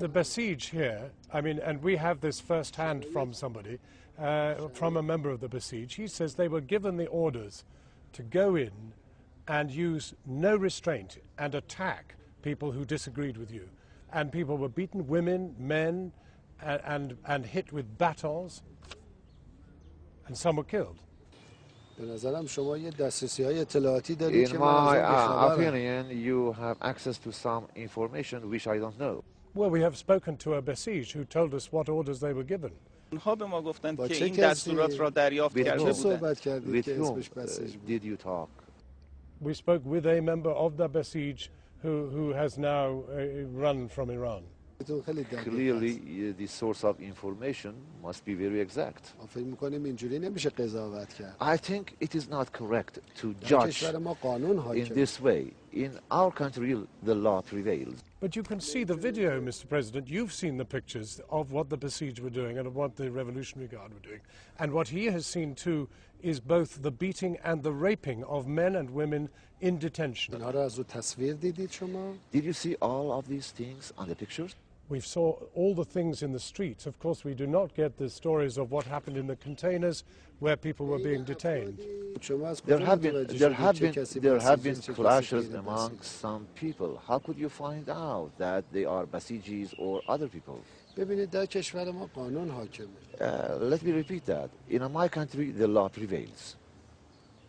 The besiege here, I mean, and we have this first-hand from somebody, from a member of the besiege. He says they were given the orders to go in and use no restraint and attack people who disagreed with you. And people were beaten, women, men, and hit with batons, and some were killed. به نظرم شما یه دسترسی‌های اطلاعاتی دارید In که من از اون my بی‌خبرم. opinion, you have access to some information which I don't know. Well, we have spoken to a besiege who told us what orders they were given. اونها به ما گفتند با که چه این کسی؟ دستورات را دریافت با کرده چه بودند. صحبت کردید With که whom اسمش بسیج بود؟ did you talk? We spoke with a member of the besiege who has now run from Iran. بهتون خیلی دقیق Clearly, هست. the source of information must be very exact. ما فکر می‌کنیم اینجوری نمیشه قضاوت کرد. I think it is not correct to در judge کشور ما قانون in حاکمه. this way. In our country, the law prevails. But you can see the video, Mr. President. You've seen the pictures of what the besieged were doing and of what the Revolutionary Guard were doing. And what he has seen too is both the beating and the raping of men and women in detention. اینها رو از رو تصویر دیدید شما؟ Did you see all of these things on the pictures? We saw all the things in the streets. Of course, we do not get the stories of what happened in the containers where people were being detained. شما از There کجا have been متوجه there have شدید چه been کسی there have بسیج been است، چه کسی clashes غیر among بسیج؟ some people. How could you find out that they are Basijis or other people? ببینید در کشور ما قانون حاکمه. Let me repeat that. In my country, the law prevails.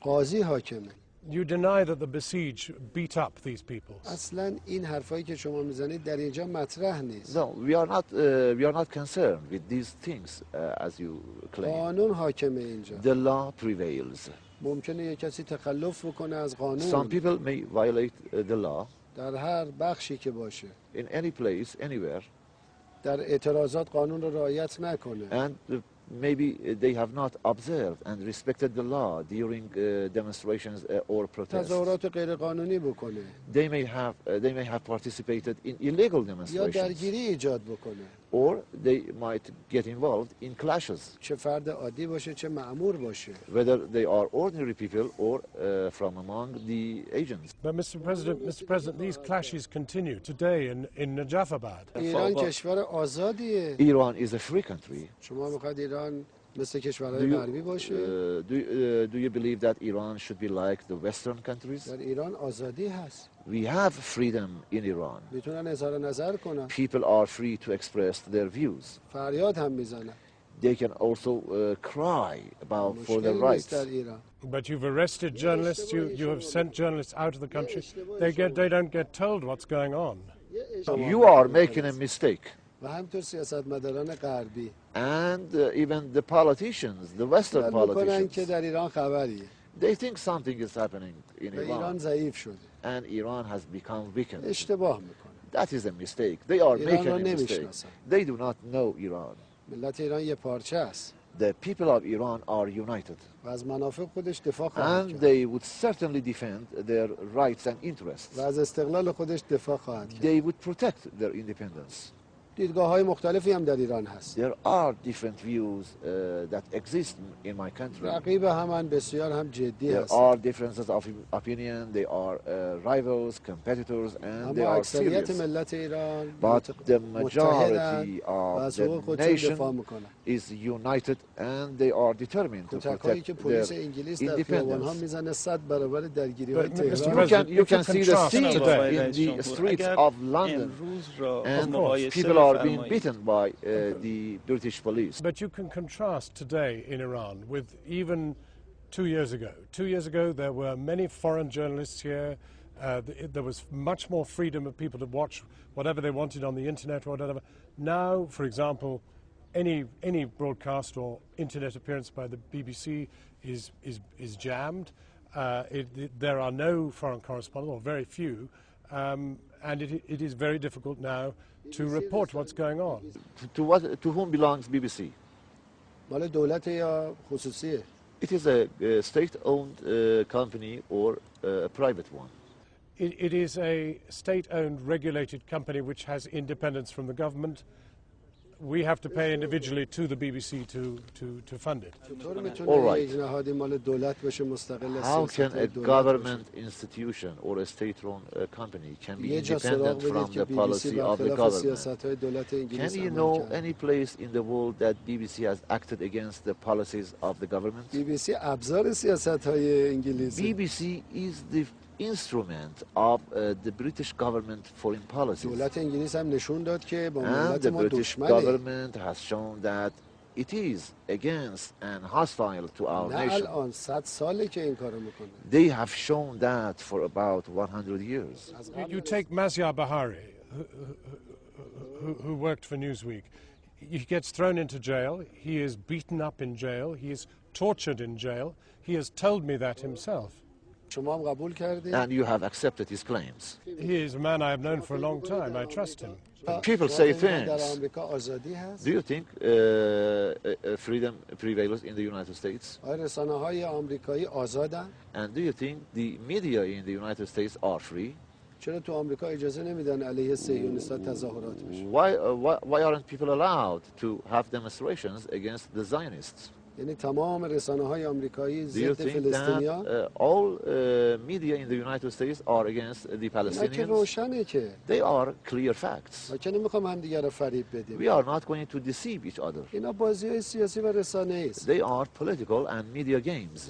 قاضی حاکمه. You deny that the besieged beat up these people. اصلا این حرفایی که شما میزنید در اینجا مطرح نیست. No, we are not concerned with these things as you claim. قانون حاکمه اینجا. The law prevails. ممکنه یک کسی تخلف بکنه از Some قانون people may violate the law در هر بخشی که باشه. in any place, anywhere, در اعتراضات قانون رو رعایت نکنه. and maybe they have not observed and respected the law during demonstrations or protests. تظاهرات غیر قانونی بکنه. They may have participated in illegal یا demonstrations, درگیری ایجاد بکنه. or they might get involved in clashes, چه فرد عادی باشه چه مأمور باشه. whether they are ordinary people or from among the agents. But Mr. President, these clashes continue today in Najafabad. ایران کشور آزادیه. Iran is a free country. شما میخواید ایران مثل کشورهای غربی باشه؟ Do you believe that Iran should be like the Western countries? در ایران آزادی هست. We have freedom in Iran. میتونن اظهار نظر کنن. People are free to express their views. فریاد هم میزنن. They can also cry about for their مشکلی نیست rights. در ایران. But you've arrested journalists. You have sent journalists out of the country. They don't get told what's going on. You are making a mistake. و همینطور سیاستمداران غربی And even the politicians, the Western میکنن که politicians, در ایران خبریه. they think something is happening in و ایران Iran. ضعیف شده. And Iran has become weakened. اشتباه میکنن. That is a mistake. They are ایران making رو a mistake. نمیشناسن. They do not know Iran. ملت ایران یه پارچه است. The people of Iran are united. و از منافع خودش دفاع خواهد And کرد. they would certainly defend their rights and interests. و از استقلال خودش دفاع خواهد کرد. They would protect their independence. دیدگاه‌های مختلفی هم در ایران هست. There are different views that exist in my country. رقیب همان بسیار هم جدی There هست. are differences of opinion. They are rivals, competitors, and they اما are اکثریت serious. ملت ایران But the متحدن majority و of از the حقوق خودشون دفاع nation میکنن. is united, and they are determined to کتک‌هایی که protect their پلیس انگلیس در خیابان‌ها independence. میزنه 100 برابر درگیری‌های But Mr. تهران. President, You can if you see the contrast scenes today- in the streets اگر of London, امروز را and مقایسه people are being بفرمایید. beaten by the British police. But you can contrast today in Iran with even 2 years ago. 2 years ago, there were many foreign journalists here. There was much more freedom of people to watch whatever they wanted on the internet or whatever. Now, for example, any broadcast or internet appearance by the BBC is jammed. There are no foreign correspondents, or very few, and it is very difficult now to report what's going on. To whom belongs BBC? مال دولت یا خصوصیه؟ It is a state-owned company or a private one. It is a state-owned, regulated company which has independence from the government. we have to pay individually to the BBC to fund it. چطور All میتونه right. یک نهادی مال دولت باشه مستقل از How can سیاست‌های a دولت باشه؟ government institution or a state-run company can be یه جا سراغ independent بدید from که the BBC policy of the برخلاف government? سیاست‌های دولت انگلیس Can you عمل know کرد. any place in the world that BBC has acted against the policies of the government? BBC ابزار سیاست‌های انگلیس. BBC is the instrument of the British government foreign policies. دولت انگلیس هم نشون داد که با And ملت the ما British دشمنه. government has shown that it is against and hostile to our نه nation. الان 100 ساله که این کارو میکنه. They have shown that for about 100 years. از You قبل take Mazyar Bahari, who worked for Newsweek. He gets thrown into jail. He is beaten up in jail. He is tortured in jail. He has told me that himself. شما هم قبول کردید. And you have accepted his claims. He is a man I have known for a long time. I trust him. People شما say فکر می‌کنید در things. آمریکا آزادی هست؟ Do you think freedom prevails in the United States? آیا رسانه‌های آمریکایی آزادن؟ And do you think the media in the United States are free? چرا تو آمریکا اجازه نمیدن علیه صهیونیست‌ها تظاهرات بشه؟ Why aren't people allowed to have demonstrations against the Zionists? یعنی تمام رسانه‌های آمریکایی Do you ضد think فلسطینیان؟ that all media in the United States are against the اینا که Palestinians? روشنه که. They are clear facts. ما که نمیخوام همدیگه رو فریب بدیم. We are not going to deceive each other. اینا بازی‌های سیاسی و رسانه‌ای است. They are political and media games.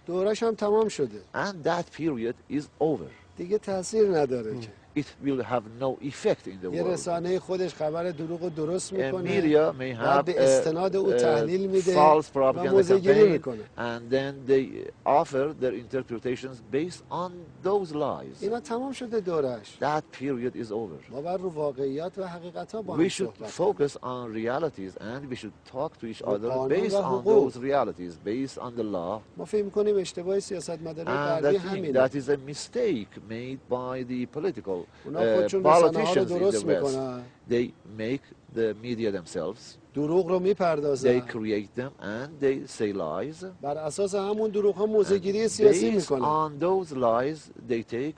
دورش هم تمام شده. And that period is over. دیگه تاثیر نداره که. It will have no effect in the یه world. رسانه خودش خبر دروغ رو درست A میکنه. media may بعد have به استناد او تحلیل میده false و propaganda موضع‌گیری campaign میکنه. and then they offer their interpretations based on those lies. اینا تمام شده دورش. That period is over. ما بر رو واقعیات و حقیقت‌ها با هم We should صحبت کنیم. focus on realities and we should talk to each other قانون based و on حقوق. those realities, based on the law. ما فکر می‌کنیم اشتباه سیاستمدارای And غربی I think همینه. that is a mistake made by the political اونا خودشون رسانه‌ها رو politicians in the درست West. میکنن. They make the media themselves. دروغ رو They میپردازن. create them and they say lies. بر اساس همون دروغ‌ها موضع‌گیری سیاسی Based میکنن. on those lies, they take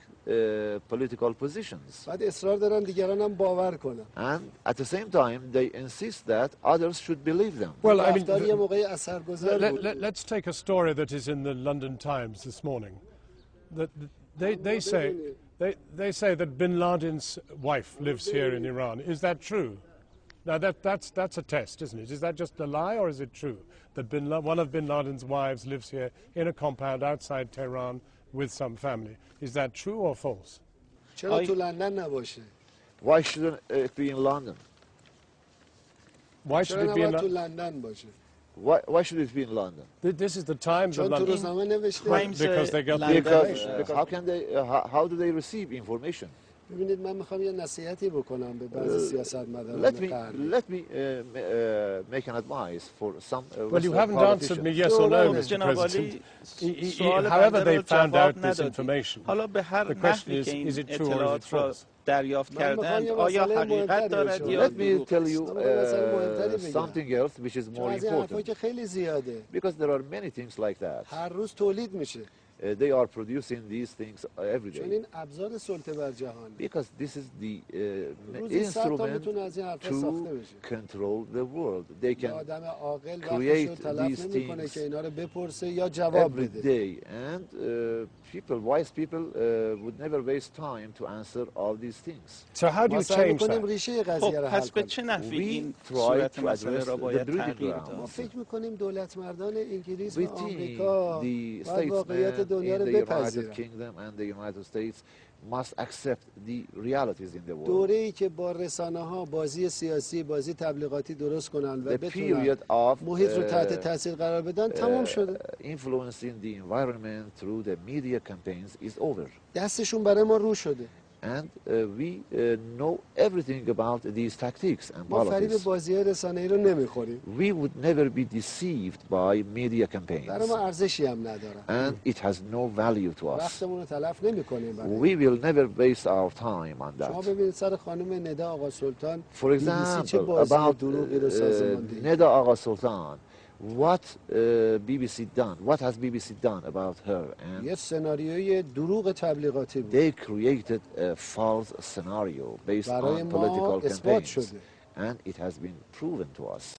political positions. بعد اصرار دارن دیگران هم باور کنن. And at the same time, they insist that others should believe them. Well, I mean, رفتار یه موقعی اثرگذار بود. let's take a story that is in the London Times this morning. That they say that Bin Laden's wife lives here in Iran. Is that true? Now that's a test, isn't it? Is that just a lie or is it true that one of Bin Laden's wives lives here in a compound outside Tehran with some family? Is that true or false? چرا تو لندن نباشه؟ Why shouldn't it be in London? Why should چرا it be in نباید تو London? لندن باشه؟ Why should it be in London? This is the Times of چون تو London. روزنامه نوشته. Times Because they got the London. information. How can they? How do they receive information? ببینید من میخوام یه نصیحتی بکنم به بعضی سیاستمداران Let me غربی. make an advice for some. Well, you Western haven't answered me politicians. yes or no, Mr. جناب President. عالی سوال However بنده they رو found جواب out this ندادید. information. حالا به هر The question نحوی is, که این is it true or is it اطلاعات را false? دریافت من کردند می‌خوام یه آیا مسئله حقیقت مهمتری دارد بهشون یا Let me دروغ tell است؟ you something else which is چون more از این حرفایی important که خیلی زیاده. because there are many things like that. هر روز تولید میشه. They are producing these things every چون day این ابزار سلطه بر جهان. because this is the روزی 100 تا instrument میتونه از این حرفا ساخته to بشه. control the world. They یه can آدم عاقل وقتشو create تلف these نمیکنه things که اینا رو بپرسه یا جواب every بده. day and wise people would never waste time to answer all these things. So how do ما you سعی change میکنیم that? ریشه قضیه رو خب حل پس به کنیم. چه نحوی We این try صورت to مسئله address را the باید breeding تغییر grounds. ما داد؟ فکر میکنیم دولت مردان انگلیس We و think آمریکا the باید واقعیت statesmen دنیا in رو the United بپذیرن. Kingdom and the United States must accept the realities in the world. دوره‌ای که با رسانه‌ها بازی سیاسی، بازی تبلیغاتی درست کنن و The بتونن period of محیط رو تحت تاثیر قرار بدن تمام شده. influencing the environment through the media campaigns is over. دستشون برای ما رو شده. And we know everything about these tactics and ما فریب policies. بازی‌های رسانه‌ای رو نمیخوریم. We would never be deceived by media برای campaigns. ما ارزشی هم ندارن. And it has no value to us. وقتمون رو تلف نمی‌کنیم برای. We will never waste our time on شما that. ببینید سر خانم ندا آقا سلطان For BBC چه example, بازی about دروغی رو سازماندهی. Neda Agha Sultan, what what has BBC done about her? And یه سناریوی دروغ تبلیغاتی بود. they created a false scenario based برای on ما political اثبات campaigns. شده. and it has been proven to us.